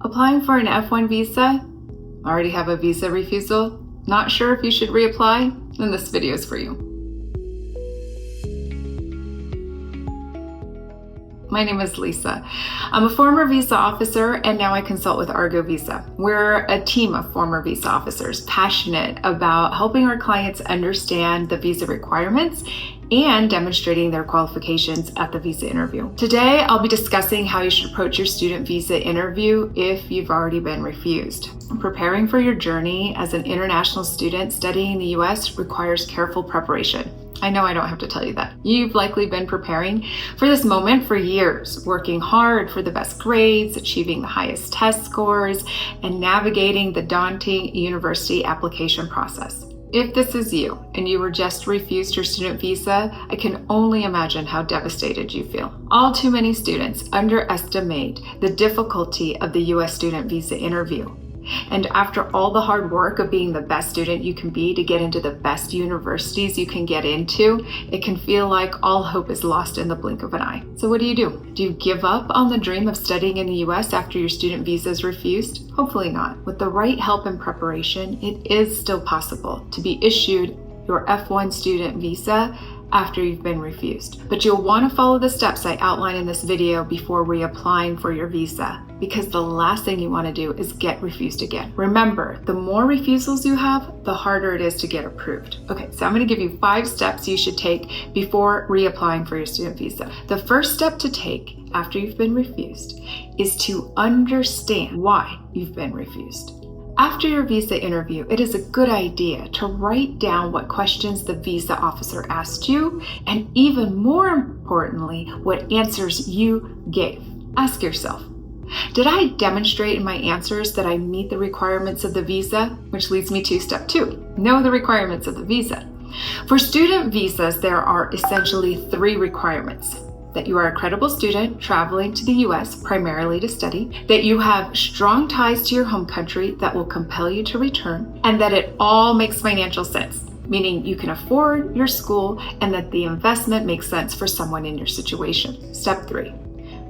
Applying for an F-1 visa? Already have a visa refusal? Not sure if you should reapply? Then this video is for you. My name is Lisa. I'm a former visa officer and now I consult with Argo Visa. We're a team of former visa officers passionate about helping our clients understand the visa requirements and demonstrating their qualifications at the visa interview. Today, I'll be discussing how you should approach your student visa interview if you've already been refused. Preparing for your journey as an international student studying in the US requires careful preparation. I know I don't have to tell you that. You've likely been preparing for this moment for years, working hard for the best grades, achieving the highest test scores, and navigating the daunting university application process. If this is you and you were just refused your student visa, I can only imagine how devastated you feel. All too many students underestimate the difficulty of the US student visa interview. And after all the hard work of being the best student you can be to get into the best universities you can get into, it can feel like all hope is lost in the blink of an eye. So what do? Do you give up on the dream of studying in the US after your student visa is refused? Hopefully not. With the right help and preparation, it is still possible to be issued your F-1 student visa after you've been refused. But you'll want to follow the steps I outline in this video before reapplying for your visa, because the last thing you want to do is get refused again. Remember, the more refusals you have, the harder it is to get approved. Okay, so I'm going to give you 5 steps you should take before reapplying for your student visa. The first step to take after you've been refused is to understand why you've been refused. After your visa interview, it is a good idea to write down what questions the visa officer asked you, and even more importantly, what answers you gave. Ask yourself, did I demonstrate in my answers that I meet the requirements of the visa? Which leads me to step 2, know the requirements of the visa. For student visas, there are essentially 3 requirements. That you are a credible student traveling to the US primarily to study, that you have strong ties to your home country that will compel you to return, and that it all makes financial sense, meaning you can afford your school and that the investment makes sense for someone in your situation. Step 3.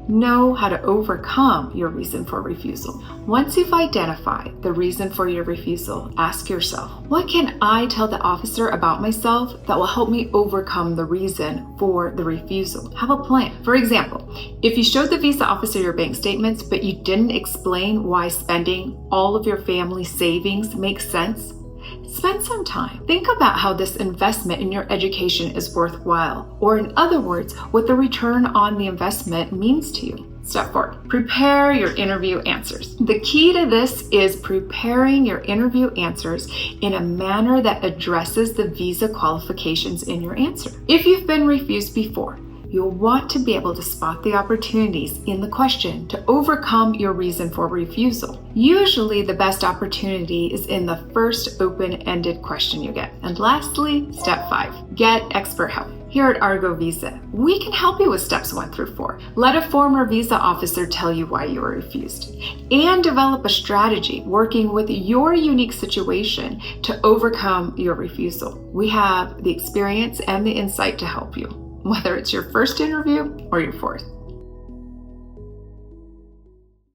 Know how to overcome your reason for refusal. Once you've identified the reason for your refusal, ask yourself, what can I tell the officer about myself that will help me overcome the reason for the refusal? Have a plan. For example, if you showed the visa officer your bank statements, but you didn't explain why spending all of your family savings makes sense, spend some time. Think about how this investment in your education is worthwhile, or in other words, what the return on the investment means to you. Step 4, prepare your interview answers. The key to this is preparing your interview answers in a manner that addresses the visa qualifications in your answer. If you've been refused before, you'll want to be able to spot the opportunities in the question to overcome your reason for refusal. Usually, the best opportunity is in the first open-ended question you get. And lastly, step 5, get expert help. Here at Argo Visa, we can help you with steps 1 through 4. Let a former visa officer tell you why you were refused, and develop a strategy working with your unique situation to overcome your refusal. We have the experience and the insight to help you, whether it's your first interview or your 4th.